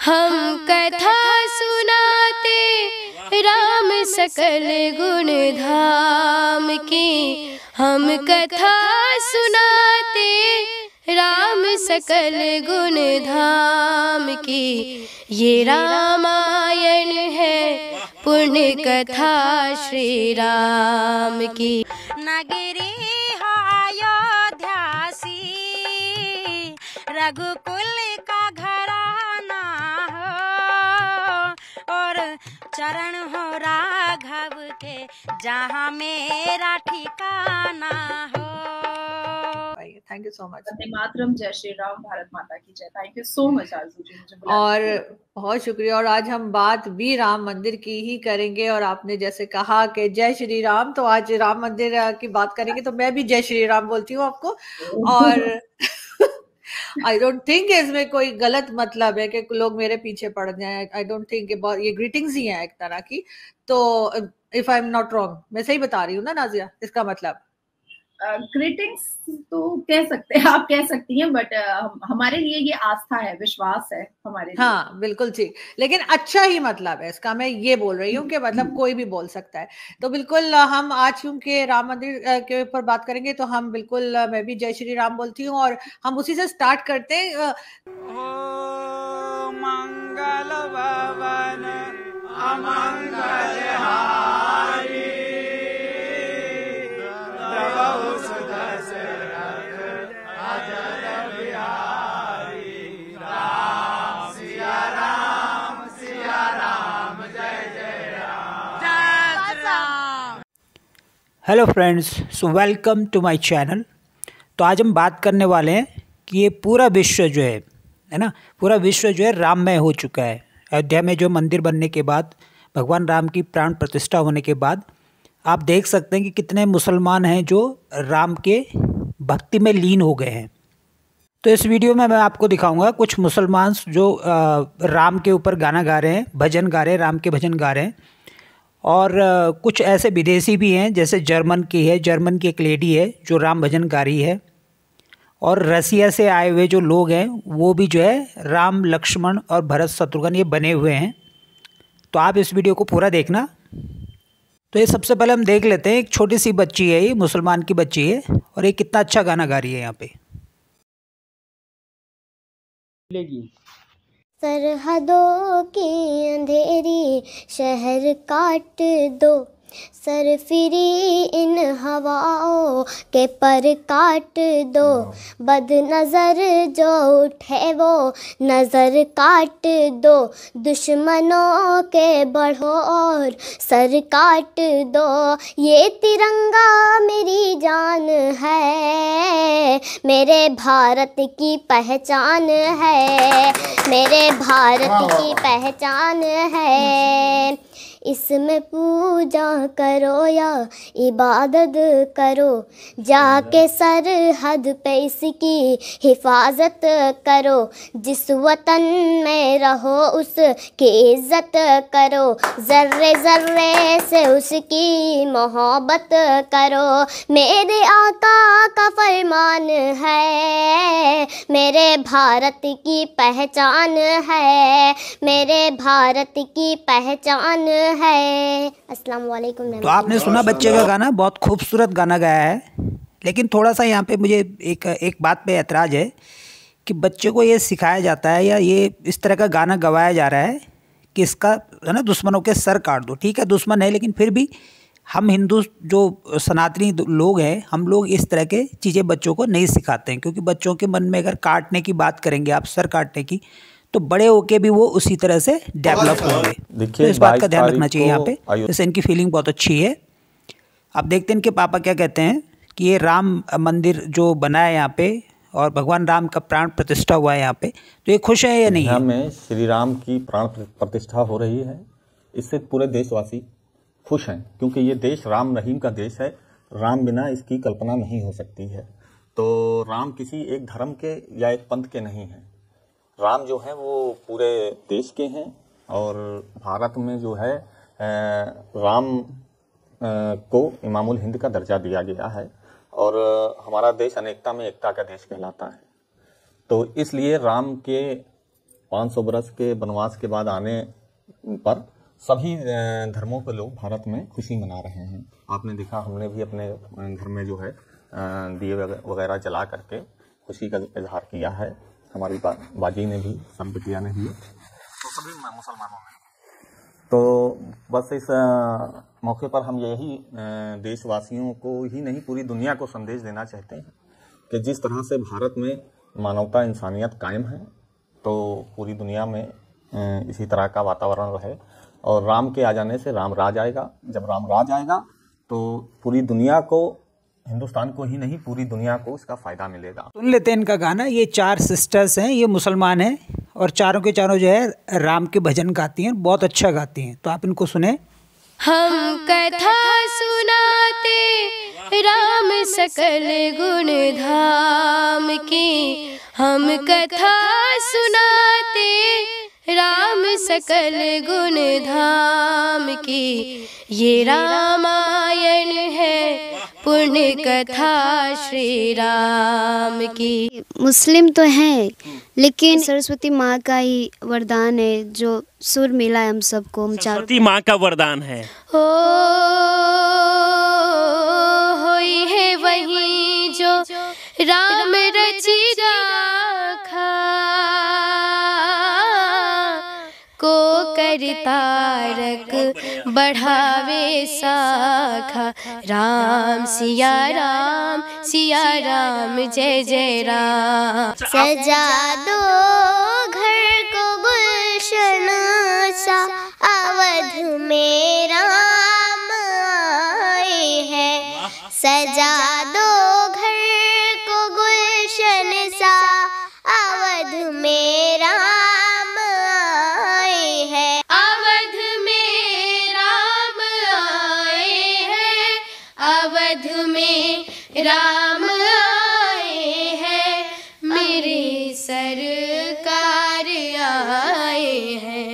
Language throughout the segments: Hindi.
हम कथा सुनाते राम सकल गुण धाम की। हम कथा सुनाते राम सकल गुण धाम की। ये रामायण है पुण्य कथा श्री राम की। नगरी अयोध्यासी रघुकुल का घराना हो, और चरण हो राघव के जहाँ मेरा ठिकाना हो। Thank you so much. वंदे मातरम, जय श्री राम, भारत माता की जय। थैंक यू सो मच आरजू जी, मुझे बुलाने और के लिए। बहुत शुक्रिया। और आज हम बात भी राम मंदिर की ही करेंगे, और आपने जैसे कहा कि जय श्री राम, तो आज राम मंदिर की बात करेंगे। तो मैं भी जय श्री राम बोलती हूँ आपको। और आई डोंट थिंक इसमें कोई गलत मतलब है कि लोग मेरे पीछे पड़ जाए। आई डोंट थिंक ये ग्रीटिंग्स ही है एक तरह की। तो if I am not wrong, मैं सही बता रही हूँ ना नाजिया, इसका मतलब? ग्रीटिंग्स तो कह सकते हैं, आप कह सकती हैं, बट हमारे लिए ये आस्था है, विश्वास है हमारे लिए। हाँ बिल्कुल ठीक, लेकिन अच्छा ही मतलब है इसका। मैं ये बोल रही हूँ कि मतलब कोई भी बोल सकता है। तो बिल्कुल हम आज क्योंकि राम मंदिर के ऊपर बात करेंगे, तो हम बिल्कुल मैं भी जय श्री राम बोलती हूँ, और हम उसी से स्टार्ट करते हैं। मंगल भवन अमंगल हारी, hello friends, so welcome to my channel. तो आज हम बात करने वाले हैं कि ये पूरा विश्व जो है ना, पूरा विश्व जो है राममय हो चुका है। अयोध्या में जो मंदिर बनने के बाद, भगवान राम की प्राण प्रतिष्ठा होने के बाद, आप देख सकते हैं कि कितने मुसलमान हैं जो राम के भक्ति में लीन हो गए हैं। तो इस वीडियो में मैं आपको दिखाऊंगा कुछ मुसलमान जो राम के ऊपर गाना गा रहे हैं, भजन गा रहे हैं, राम के भजन गा रहे हैं। और कुछ ऐसे विदेशी भी हैं, जैसे जर्मन की एक लेडी है जो राम भजन गा रही है। और रसिया से आए हुए जो लोग हैं वो भी जो है राम, लक्ष्मण और भरत शत्रुघ्न ये बने हुए हैं। तो आप इस वीडियो को पूरा देखना। तो ये सबसे पहले हम देख लेते हैं, एक छोटी सी बच्ची है, ये मुसलमान की बच्ची है, और ये कितना अच्छा गाना गा रही है यहाँ पे। सरहदों की अंधेरी शहर काट दो, सरफिरी इन हवाओं के पर काट दो। बद नज़र जो उठे वो नज़र काट दो, दुश्मनों के बढ़ो और सर काट दो। ये तिरंगा मेरी जान है, मेरे भारत की पहचान है, मेरे भारत की पहचान है। इसमें पूजा करो या इबादत करो, जाके सरहद पे इसकी हिफाजत करो। जिस वतन में रहो उसकी इज्जत करो, ज़र्रे ज़र्रे से उसकी मोहब्बत करो। मेरे आका का फरमान है, मेरे भारत की पहचान है, मेरे भारत की पहचान है। अस्सलाम वालेकुम। तो आपने सुना बच्चे का गाना, बहुत खूबसूरत गाना गाया है। लेकिन थोड़ा सा यहाँ पे मुझे एक बात पे ऐतराज़ है कि बच्चे को ये सिखाया जाता है या ये इस तरह का गाना गवाया जा रहा है कि इसका है ना, दुश्मनों के सर काट दो। ठीक है, दुश्मन है, लेकिन फिर भी हम हिंदू जो सनातनी लोग हैं, हम लोग इस तरह के चीज़ें बच्चों को नहीं सिखाते हैं। क्योंकि बच्चों के मन में अगर काटने की बात करेंगे आप, सर काटने की, तो बड़े होके भी वो उसी तरह से डेवलप होंगे। तो इस बात का ध्यान रखना चाहिए यहाँ पे। जैसे इनकी फीलिंग बहुत अच्छी है। अब देखते हैं इनके पापा क्या कहते हैं कि ये राम मंदिर जो बना है यहाँ पे, और भगवान राम का प्राण प्रतिष्ठा हुआ है यहाँ पे, तो ये खुश है या नहीं? यहाँ में श्री राम की प्राण प्रतिष्ठा हो रही है, इससे पूरे देशवासी खुश हैं, क्योंकि ये देश राम रहीम का देश है। राम बिना इसकी कल्पना नहीं हो सकती है। तो राम किसी एक धर्म के या एक पंथ के नहीं हैं। राम जो है वो पूरे देश के हैं, और भारत में जो है राम को इमामुल हिंद का दर्जा दिया गया है, और हमारा देश अनेकता में एकता का देश कहलाता है। तो इसलिए राम के 500 वर्ष के वनवास के बाद आने पर सभी धर्मों के लोग भारत में खुशी मना रहे हैं। आपने देखा, हमने भी अपने घर में जो है दिए वगैरह जला करके खुशी का इजहार किया है। हमारी बाजी ने भी, सब बिटिया ने भी, तो सभी मुसलमानों ने। तो बस इस मौके पर हम यही देशवासियों को ही नहीं, पूरी दुनिया को संदेश देना चाहते हैं कि जिस तरह से भारत में मानवता, इंसानियत कायम है, तो पूरी दुनिया में इसी तरह का वातावरण रहे। और राम के आ जाने से राम राज आएगा। जब राम राज आएगा तो पूरी दुनिया को, हिंदुस्तान को ही नहीं, पूरी दुनिया को इसका फ़ायदा मिलेगा। सुन लेते हैं इनका गाना। ये 4 सिस्टर्स हैं, ये मुसलमान हैं और चारों के चारों जो है राम के भजन गाती हैं, बहुत अच्छा गाती हैं। तो आप इनको सुने। हम कथा सुनाते राम सकल गुण धाम की, हम कथा सुनाते राम सकल गुण धाम की, ये रामायण है पुण्य कथा श्री राम की। मुस्लिम तो हैं, लेकिन सरस्वती माँ का ही वरदान है जो सुर मिला है हम सबको। हम चारों सरस्वती माँ का वरदान है। हो होई है वही जो राम रचि राखा, को करतारक बढ़ावे साखा, राम सिया राम सिया राम जय जय राम। सजा दो घर को गुलशन सा, अवध में राम आए हैं। सजा दो घर को गुलशन सा, अवध में राम आए हैं। अवध में राम आए हैं, अवध में राम आए हैं, मेरे सरकार आए हैं।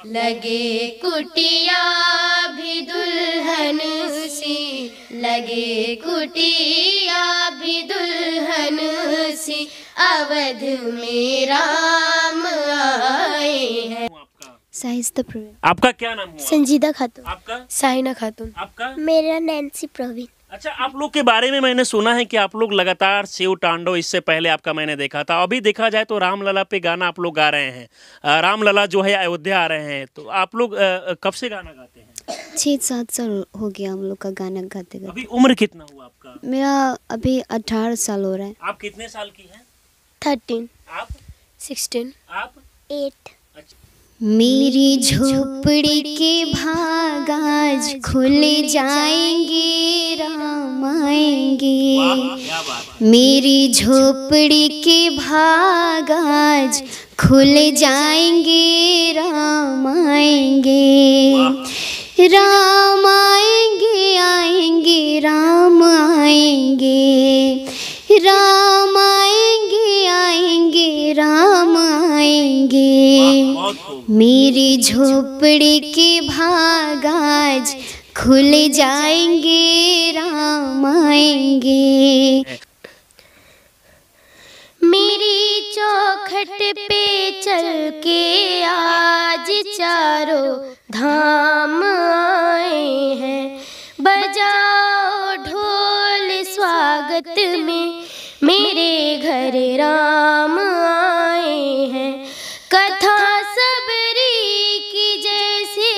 लगे कुटिया भी दुल्हन सी, लगे कुटिया भी दुल्हन सी, अवध में राम आए हैं। साहिस्ता प्रवीण। आपका क्या नाम हुआ? संजीदा खातून। आपका? साइना खातून। आपका? मेरा नैन्सी प्रवीण। अच्छा, आप लोग के बारे में मैंने सुना है कि आप लोग लगातार शिव तांडव, इससे पहले आपका मैंने देखा था, अभी देखा जाए तो रामलला पे गाना आप लोग गा रहे हैं। रामलला जो है अयोध्या आ रहे हैं, तो आप लोग कब से गाना गाते हैं? 6-7 साल हो गया हम लोग का गाना गाते गाते। अभी उम्र कितना हुआ आपका? मेरा अभी 18 साल हो रहा है। आप कितने साल की हैं? 13। आप? 16। आप? 8। अच्छा। मेरी झोपड़ी के भाग आज खुल जाएंगे, राम आएंगे। क्या बात। मेरी झोपड़ी के भाग आज खुल जाएंगे, राम आएंगे। राम आएंगे, आएंगे राम आएंगे, राम आएंगे, आएंगे राम आएंगे। मेरी झोपड़ी के भाग आज खुल जाएंगे, राम आएंगे। मेरी चौखट पे चल के आज चारों धाम आए हैं। बजाओ ढोल स्वागत में, मेरे घर राम आए हैं। कथा सबरी की जैसे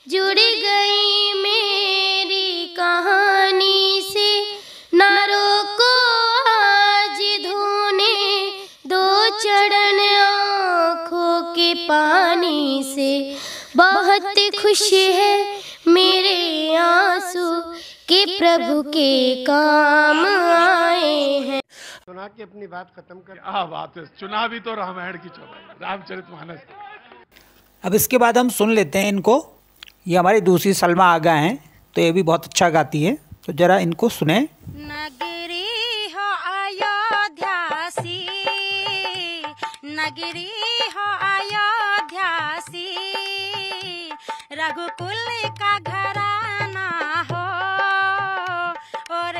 जुड़ गई मेरी कहानी से, ना रोको आज धोने दो चरण आँखों के पानी से। बहुत खुश है मेरे आंसू के प्रभु के काम आए हैं। सुना के अपनी बात खत्म कर। क्या बात है, चुनाव भी तो रामायण की चौपाई, रामचरितमानस। अब इसके बाद हम सुन लेते हैं इनको। ये हमारी दूसरी सलमा आगा हैं, तो ये भी बहुत अच्छा गाती है, तो जरा इनको सुने। नगरी हो अयोध्यासी, नगरी हो अयोध्यासी, रघुकुल का घराना हो और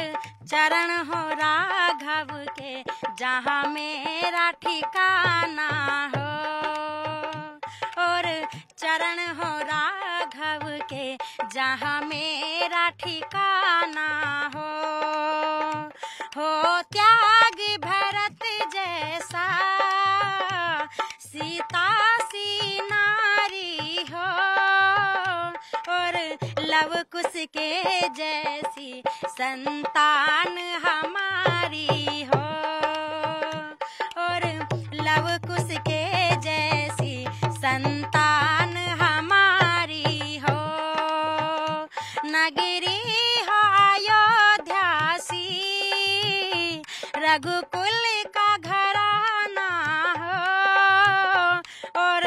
चरण हो राघव के, जहाँ मेरा ठिकाना हो। चरण हो राघव के जहाँ मेरा ठिकाना हो त्याग भरत जैसा सीता सी नारी हो, और लव कुश के जैसी संतान हमारी हो, और लव कुश के जैसी संतान हमारी हो। नगरी हो अयोध्या सी, रघुकुल का घराना हो, और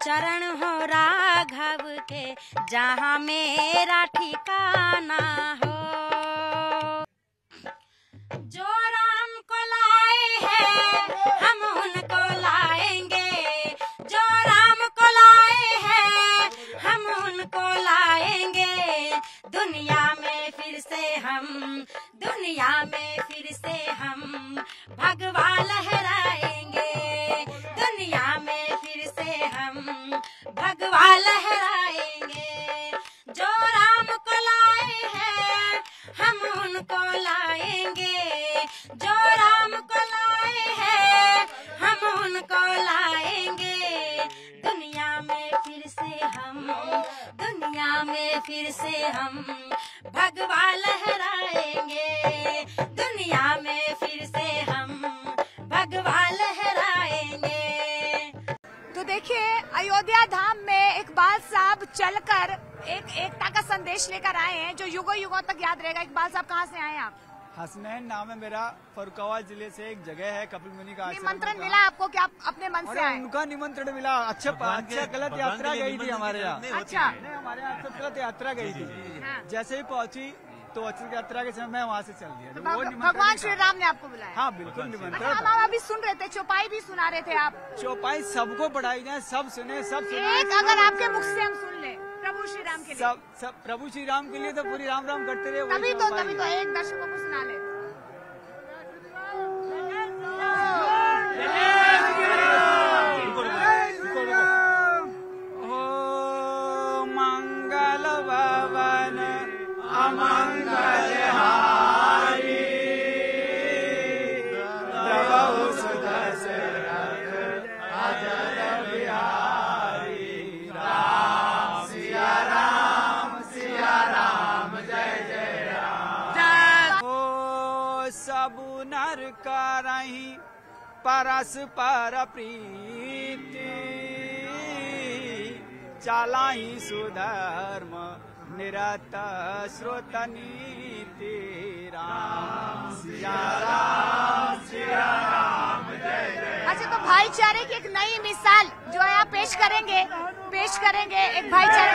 चरण हो राघव के जहाँ मेरा ठिकाना हो। जो राम को लाए हैं हम उनको लाएंगे, जो राम को लाए हैं हम उनको लाएंगे। दुनिया में फिर से हम, दुनिया में फिर से हम भगवा लहराएंगे, दुनिया में फिर से हम भगवा लहराएंगे। जो राम को लाए हैं हम उनको लाएंगे, जो राम को लाए हैं हम उनको लाएंगे। दुनिया में फिर से हम, दुनिया में फिर से हम भगवा लहराएंगे, दुनिया में फिर से हम भगवा लहराएंगे। तो देखिए, अयोध्या धाम में इकबाल साहब चलकर एक एकता का संदेश लेकर आए हैं जो युगों युगों तक याद रहेगा। इकबाल साहब, कहाँ से आए हैं आप? हसनैन नाम है मेरा, फरुखाबाद जिले से एक जगह है कपिल मुनि का आश्रम। निमंत्रण मिला आपको कि आप अपने मन से आए? उनका निमंत्रण मिला। अच्छा गलत यात्रा गई थी हमारे यहाँ। अच्छा, नहीं, हमारे यहाँ अच्छा गलत यात्रा गई थी। जैसे ही पहुंची तो अच्छी यात्रा के समय मैं वहाँ से चल दिया। तो भगवान श्री राम ने आपको बुलाया? हाँ, बिल्कुल निमंत्रण। हम अभी सुन रहे थे, चौपाई भी सुना रहे थे आप। चौपाई सबको पढ़ाई जाए, सब सुने, सब सुने। एक अगर आपके मुख से हम सुन ले प्रभु श्री राम के लिए। सब प्रभु श्री राम के लिए तो पूरी राम राम करते रहे। तभी तो एक दर्शकों को सुना ले। ओ मंगल भवन अमंगल हारी, प्रभु सुदशरथ अजर बिहारी। राम सिया राम, सिया राम, जय जय राम। ओ सब नर करहि परस्पर प्रीति, चालाहि सुधर्म निरत श्रुत नीति। राम सिया राम, सिया राम, जय जय। अच्छा, तो भाईचारे की एक नई मिसाल जो है आप पेश करेंगे एक भाईचारे।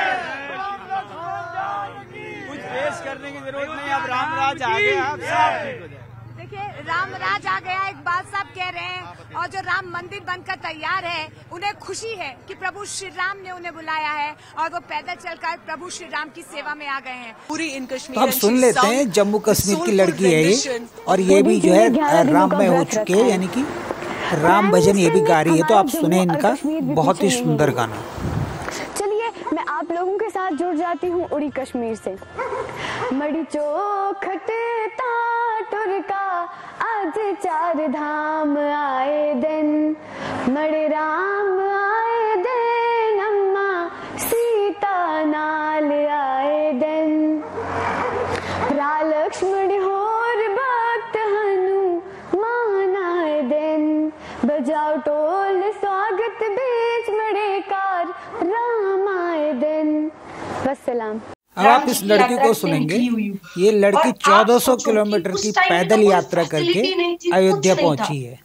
कुछ पेश करने की जरूरत नहीं, अब राम राज आ गया, अब सब ठीक हो जाए। देखिए, राम राज आ गया, इकबाल साहब कह रहे हैं, और जो राम मंदिर बनकर तैयार है उन्हें खुशी है कि प्रभु श्री राम ने उन्हें बुलाया है और वो पैदल चलकर प्रभु श्री राम की सेवा में आ गए हैं। पूरी इन कश्मीर। तो हम सुन लेते हैं, जम्मू कश्मीर की लड़की है ये, और ये भी जो है राम में हो चुके हैं, यानी कि राम भजन ये भी गा रही है। तो आप सुने इनका बहुत ही सुंदर गाना। चलिए, मैं आप लोगों के साथ जुड़ जाती हूँ उड़ी कश्मीर से। मड़ी चौखट टाटुर का आज चार धाम आए दिन, मड़े राम आए दिन, अम्मा सीता नाल आए दिन। रा लक्ष्मण होर भक्त हनुमान आए दिन, बजाओ टोल स्वागत बीच मड़े कार राम आए दिन। वस्सलाम। अब आप इस लड़की को सुनेंगे। ये लड़की 1400 किलोमीटर की पैदल यात्रा करके अयोध्या पहुंची है।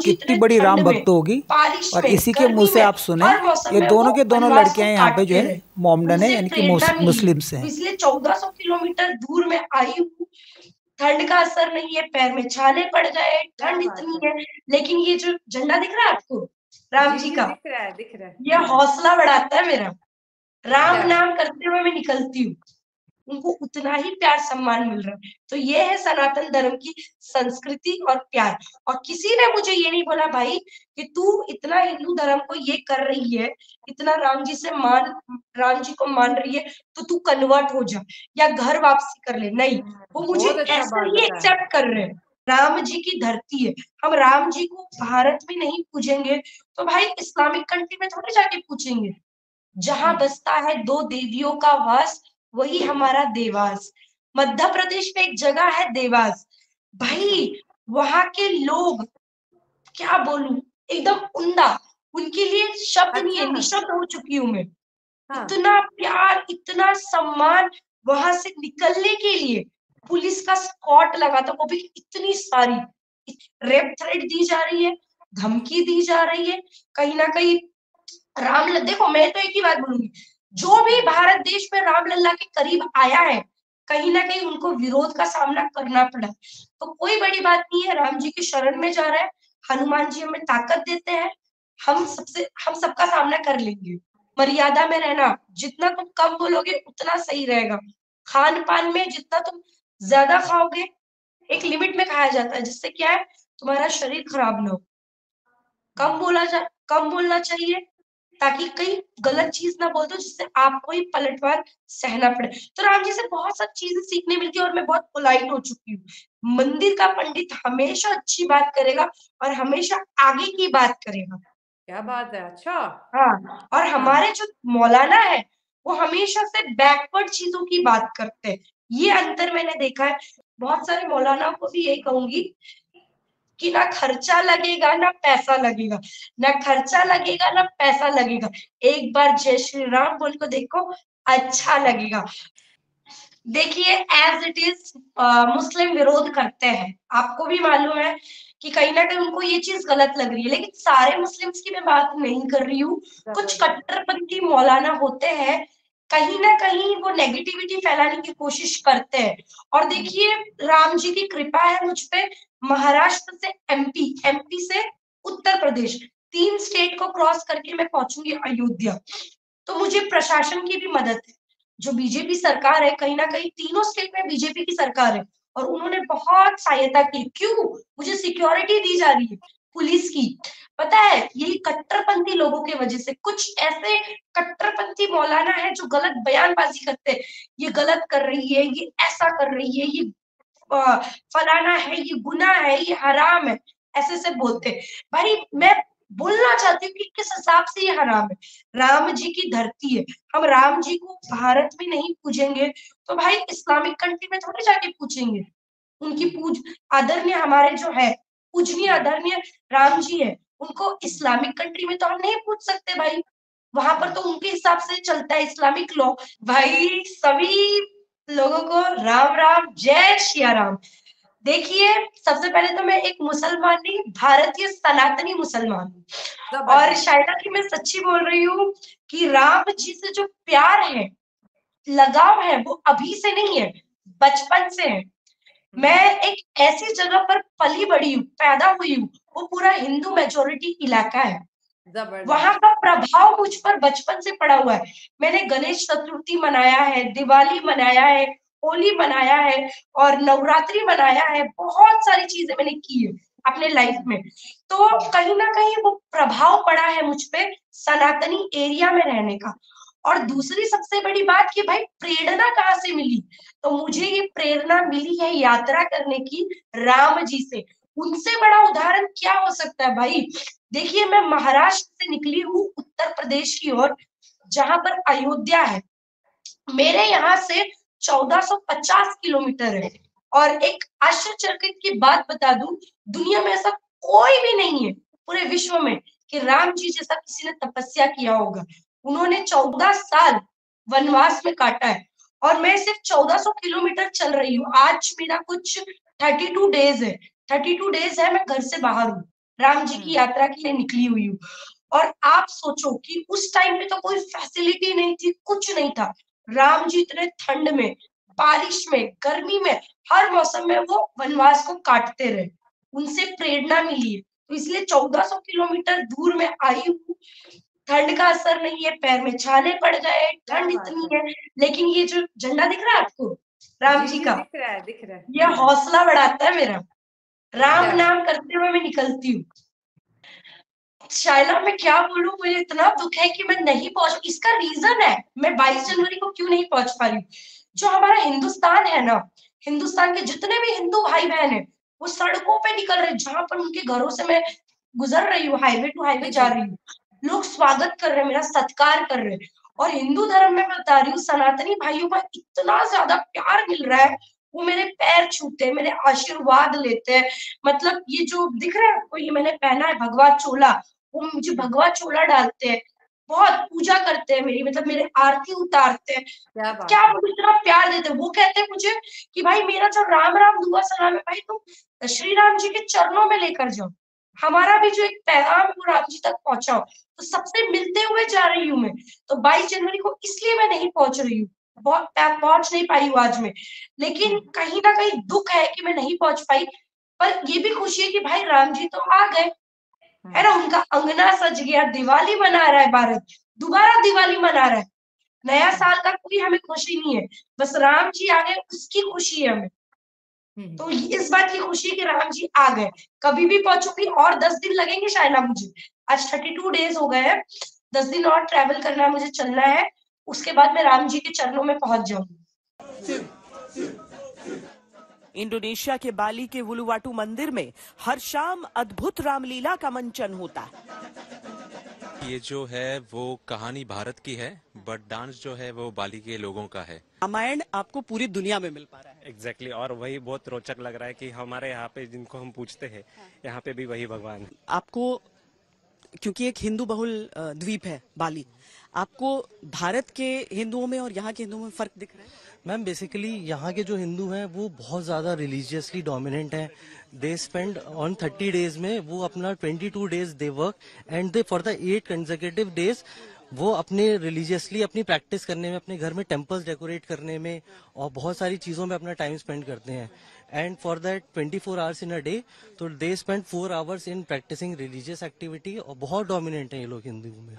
कितनी बड़ी राम भक्त होगी। और इसी के मुंह से आप सुने, ये दोनों के दोनों लड़कियां यहाँ पे जो है मोमडन है, यानी कि मुस्लिम से हैं। इसलिए 1400 किलोमीटर दूर में आई हूँ। ठंड का असर नहीं है, पैर में छाले पड़ गए, ठंड इतनी है। लेकिन ये जो झंडा दिख रहा है आपको राम जी का, दिख रहा है। ये हौसला बढ़ाता है मेरा। राम नाम करते हुए मैं निकलती हूँ। उनको उतना ही प्यार सम्मान मिल रहा है। तो ये है सनातन धर्म की संस्कृति और प्यार। और किसी ने मुझे ये नहीं बोला भाई कि तू इतना हिंदू धर्म को ये कर रही है, इतना राम जी को मान रही है, तो तू कन्वर्ट हो जा या घर वापसी कर ले। नहीं, वो मुझे बहुत अच्छा ऐसे बात ही बताया। एक्सेप्ट कर रहे हैं। राम जी की धरती है, हम राम जी को भारत में नहीं पूजेंगे तो भाई इस्लामिक कंट्री में थोड़ी जाके पूजेंगे। जहां बसता है दो देवियों का वास, वही हमारा देवास। मध्य प्रदेश में एक जगह है देवास, भाई वहां के लोग, क्या बोलूं, एकदम उम्दा, उनके लिए शब्द नहीं है, निशब्द हो चुकी हूं मैं। इतना प्यार, इतना सम्मान, वहां से निकलने के लिए पुलिस का स्कॉट लगा था, वो भी इतनी सारी। रेप थ्रेट दी जा रही है, धमकी दी जा रही है, कहीं ना कहीं देखो मैं तो एक ही बात बोलूंगी, जो भी भारत देश में रामलला के करीब आया है, कहीं ना कहीं उनको विरोध का सामना करना पड़ा। तो कोई बड़ी बात नहीं है, राम जी की शरण में जा रहा है, हनुमान जी हमें ताकत देते हैं, हम सबका सामना कर लेंगे। मर्यादा में रहना, जितना तुम कम बोलोगे उतना सही रहेगा। खान पान में जितना तुम ज्यादा खाओगे, एक लिमिट में खाया जाता है, जिससे क्या है, तुम्हारा शरीर खराब ना हो। कम बोलना चाहिए, ताकि कहीं गलत चीज ना बोल दो जिससे आपको ही पलटवार सहना पड़े। तो राम जी से बहुत सारी चीजें सीखने मिलती है, और मैं बहुत पोलाइट हो चुकी हूँ। मंदिर का पंडित हमेशा अच्छी बात करेगा और हमेशा आगे की बात करेगा। क्या बात है, अच्छा। हाँ, और हमारे जो मौलाना है वो हमेशा से बैकवर्ड चीजों की बात करते हैं, ये अंतर मैंने देखा है। बहुत सारे मौलाना को भी यही कहूंगी कि ना खर्चा लगेगा ना पैसा लगेगा, ना खर्चा लगेगा ना पैसा लगेगा, एक बार जय श्री राम बोल को देखो, अच्छा लगेगा। देखिए, एज इट इज मुस्लिम विरोध करते हैं, आपको भी मालूम है कि कहीं ना कहीं उनको ये चीज गलत लग रही है, लेकिन सारे मुस्लिम्स की मैं बात नहीं कर रही हूँ। कुछ कट्टरपंथी मौलाना होते हैं, कहीं ना कहीं वो नेगेटिविटी फैलाने की कोशिश करते हैं। और देखिए, राम जी की कृपा है मुझ पे, महाराष्ट्र से एमपी, एमपी से उत्तर प्रदेश, 3 स्टेट को क्रॉस करके मैं पहुंचूंगी अयोध्या। तो मुझे प्रशासन की भी मदद है, जो बीजेपी सरकार है, कहीं ना कहीं तीनों स्टेट में बीजेपी की सरकार है, और उन्होंने बहुत सहायता की। क्यों? मुझे सिक्योरिटी दी जा रही है पुलिस की। पता है, यही कट्टरपंथी लोगों की वजह से, कुछ ऐसे कट्टरपंथी मौलाना है जो गलत बयानबाजी करते हैं, ये गलत कर रही है, ये ऐसा कर रही है, ये फलाना है, ये गुनाह है, ये हराम है, ऐसे से बोलते हैं। भाई मैं बोलना चाहती हूँ कि किस हिसाब से ये हराम है। राम जी की धरती है, हम राम जी को भारत में नहीं पूजेंगे तो भाई इस्लामिक कंट्री में थोड़ी जाके पूजेंगे। उनकी आदरणीय हमारे जो है पूजनीय आदरणीय राम जी है, उनको इस्लामिक कंट्री में तो हम नहीं पूछ सकते भाई, वहां पर तो उनके हिसाब से चलता है इस्लामिक लॉ। भाई सभी लोगों को राम राम, जय सिया राम। देखिए, सबसे पहले तो मैं एक मुसलमान नहीं, भारतीय सनातनी मुसलमान हूँ, और शायद कि मैं सच्ची बोल रही हूँ कि राम जी से जो प्यार है, लगाव है, वो अभी से नहीं है, बचपन से है। मैं एक ऐसी जगह पर पली बड़ी हूँ, पैदा हुई हूँ, वो पूरा हिंदू मेजोरिटी इलाका है, वहां का प्रभाव मुझ पर बचपन से पड़ा हुआ है। मैंने गणेश चतुर्थी मनाया है, दिवाली मनाया है, होली मनाया है, और नवरात्रि मनाया है, बहुत सारी चीजें मैंने की है अपने लाइफ में। तो कहीं ना कहीं वो प्रभाव पड़ा है मुझ पे सनातनी एरिया में रहने का। और दूसरी सबसे बड़ी बात कि भाई प्रेरणा कहाँ से मिली, तो मुझे ये प्रेरणा मिली है यात्रा करने की राम जी से। उनसे बड़ा उदाहरण क्या हो सकता है भाई। देखिए, मैं महाराष्ट्र से निकली हूँ उत्तर प्रदेश की ओर, जहां पर अयोध्या है। मेरे यहाँ से 1450 किलोमीटर है। और एक आश्चर्यचकित की बात बता दूं, दुनिया में ऐसा कोई भी नहीं है पूरे विश्व में कि राम जी जैसा किसी ने तपस्या किया होगा। उन्होंने 14 साल वनवास में काटा है, और मैं सिर्फ 1400 किलोमीटर चल रही हूँ। आज मेरा कुछ 32 डेज है, 32 डेज है मैं घर से बाहर हूँ, राम जी की यात्रा के लिए निकली हुई हूँ। और आप सोचो कि उस टाइम में तो कोई फैसिलिटी नहीं थी, कुछ नहीं था। राम जी इतने ठंड में, बारिश में, गर्मी में, हर मौसम में वो वनवास को काटते रहे, उनसे प्रेरणा मिली है। तो इसलिए 1400 किलोमीटर दूर में आई हूँ, ठंड का असर नहीं है, पैर में छाले पड़ गए, ठंड इतनी है, लेकिन ये जो झंडा दिख रहा है आपको राम जी का, दिख रहा है। ये हौसला बढ़ाता है मेरा। राम नाम करते हुए मैं निकलती हूँ। शायला मैं क्या बोलूं, मुझे इतना दुख है कि मैं नहीं पहुंच, इसका रीजन है मैं 22 जनवरी को क्यों नहीं पहुंच पा रही हूँ। जो हमारा हिंदुस्तान है ना, हिंदुस्तान के जितने भी हिंदू भाई बहन है वो सड़कों पे निकल रहे, जहां पर उनके घरों से मैं गुजर रही हूँ, हाईवे टू हाईवे जा रही हूँ, लोग स्वागत कर रहे हैं, मेरा सत्कार कर रहे हैं। और हिंदू धर्म में बता रही हूँ, सनातनी भाइयों का इतना ज्यादा प्यार मिल रहा है, वो मेरे पैर छूते हैं, मेरे आशीर्वाद लेते हैं। मतलब ये जो दिख रहा है आपको, ये मैंने पहना है भगवा चोला, वो मुझे भगवा चोला डालते हैं, बहुत पूजा करते हैं मेरी, मतलब मेरे आरती उतारते हैं, क्या मुझे इतना प्यार देते हैं। वो कहते हैं मुझे कि भाई मेरा जो राम राम दुआ सलाम है भाई तुम श्री राम जी के चरणों में लेकर जाओ, हमारा भी जो एक पैगाम है वो राम जी तक पहुंचाओ। तो सबसे मिलते हुए जा रही हूँ मैं। तो 22 जनवरी को इसलिए मैं नहीं पहुंच रही हूँ, बहुत पहुंच नहीं पाई हूँ आज में, लेकिन कहीं ना कहीं दुख है कि मैं नहीं पहुंच पाई। पर ये भी खुशी है कि भाई राम जी तो आ गए, है ना, उनका अंगना सज गया, दिवाली मना रहा है भारत, दोबारा दिवाली मना रहा है। नया साल का कोई हमें खुशी नहीं है, बस राम जी आ गए उसकी खुशी है हमें। तो इस बात की खुशी है कि राम जी आ गए। कभी भी पहुंचूंगी, और 10 दिन लगेंगे शायद मुझे, आज 32 डेज हो गए हैं, 10 दिन और ट्रैवल करना है मुझे, चलना है, उसके बाद मैं राम जी के चरणों में पहुंच जाऊंगी। इंडोनेशिया के बाली के वुलुवाटू मंदिर में हर शाम अद्भुत रामलीला का मंचन होता है। ये जो है वो कहानी भारत की है, बट डांस जो है वो बाली के लोगों का है। रामायण आपको पूरी दुनिया में मिल पा रहा है। एग्जैक्टली और वही बहुत रोचक लग रहा है कि हमारे यहाँ पे जिनको हम पूछते हैं, यहाँ पे भी वही भगवान है। आपको, क्योंकि एक हिंदू बहुल द्वीप है बाली, आपको भारत के हिंदुओं में और यहाँ के हिंदुओं में फर्क दिख रहा है? मैम बेसिकली यहाँ के जो हिंदू हैं वो बहुत ज़्यादा रिलीजियसली डोमिनेंट हैं। दे स्पेंड ऑन 30 डेज में वो अपना 22 days they work and they for the 8 consecutive days वो अपने रिलीजियसली अपनी प्रैक्टिस करने में, अपने घर में टेम्पल्स डेकोरेट करने में और बहुत सारी चीज़ों में अपना टाइम स्पेंड करते हैं। And for that 24 hours in a day, तो they spend 4 hours in practicing religious activity, और बहुत डोमिनेंट है ये लोग हिंदुओं में।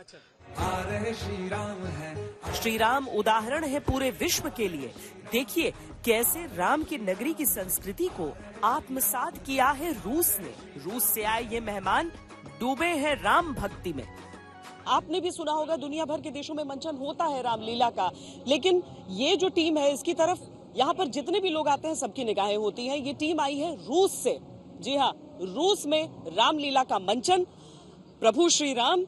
आ रहे श्री राम है। श्री राम उदाहरण है पूरे विश्व के लिए। देखिए कैसे राम की नगरी की संस्कृति को आत्मसात किया है रूस ने। रूस से आए ये मेहमान डूबे हैं राम भक्ति में। आपने भी सुना होगा दुनिया भर के देशों में मंचन होता है रामलीला का, लेकिन ये जो टीम है इसकी तरफ यहाँ पर जितने भी लोग आते हैं सबकी निगाहें होती हैं। ये टीम आई है रूस से। जी हाँ, रूस में रामलीला का मंचन, प्रभु श्री राम,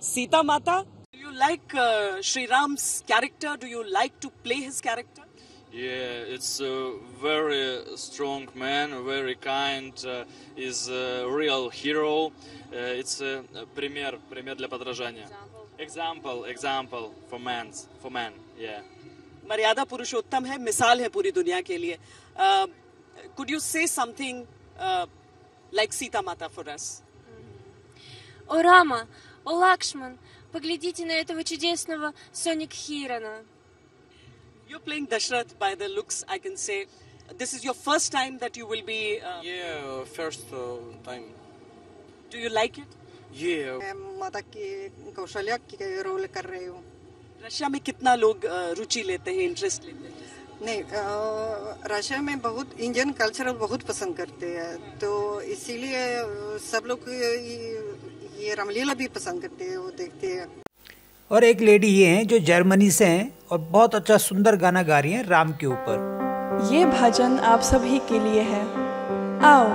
सीता माता। Do you like Sri Ram's character? Do you like to play his character? Yeah, it's a very strong man, very kind, is a real hero. It's a пример для подражания. Example for man, yeah. मर्यादा पुरुषोत्तम है, मिसाल है पूरी दुनिया के लिए। Could you say something like Sita Mata for us? О Рама, о Лакшман, поглядите на этого чудесного Соник Хирана. You're playing Dashrath by the looks, I can say. This is your first time that you will be... Yeah, first time. Do you like it? Yeah. मैं माता की कौशल्या की रोल कर रही हूँ। रशिया में कितना लोग रुचि लेते हैं, इंटरेस्ट लेते हैं? नहीं, रशिया में बहुत इंडियन कल्चर बहुत पसंद करते हैं, तो इसीलिए सब लोग ये रामलीला भी पसंद करते हैं, वो देखते हैं। और एक लेडी ये हैं जो जर्मनी से हैं और बहुत अच्छा सुंदर गाना गा रही हैं राम के ऊपर। ये भजन आप सभी के लिए है, आओ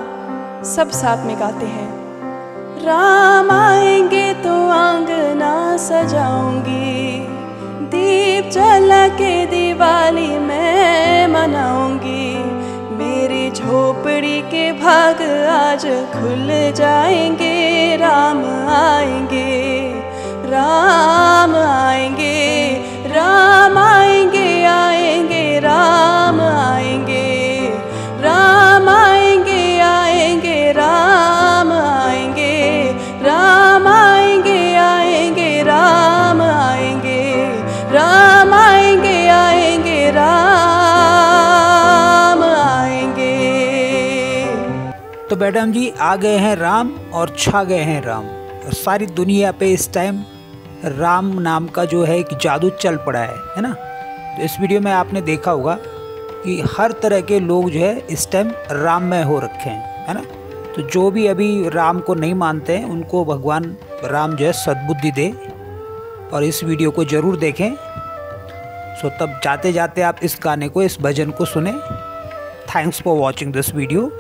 सब साथ में गाते हैं। राम आएंगे तो आंगना सजाऊंगी, दीप जला के दिवाली मैं मनाऊंगी, मेरी झोपड़ी के भाग आज खुल जाएंगे। राम आएंगे, राम आएंगे, राम आएंगे, आएंगे राम आएंगे, राम आएंगे, आएंगे राम आएंगे, राम आएंगे, आएंगे राम आएंगे, राम आएंगे, आएंगे राम आएंगे। तो मैडम जी आ गए हैं राम और छा गए हैं राम, और सारी दुनिया पे इस टाइम राम नाम का जो है एक जादू चल पड़ा है ना। तो इस वीडियो में आपने देखा होगा कि हर तरह के लोग जो है इस टाइम राममय हो रखे हैं, है ना। तो जो भी अभी राम को नहीं मानते हैं उनको भगवान राम जो है सद्बुद्धि दे और इस वीडियो को ज़रूर देखें। सो तब जाते जाते आप इस गाने को, इस भजन को सुने। Thanks for watching this video.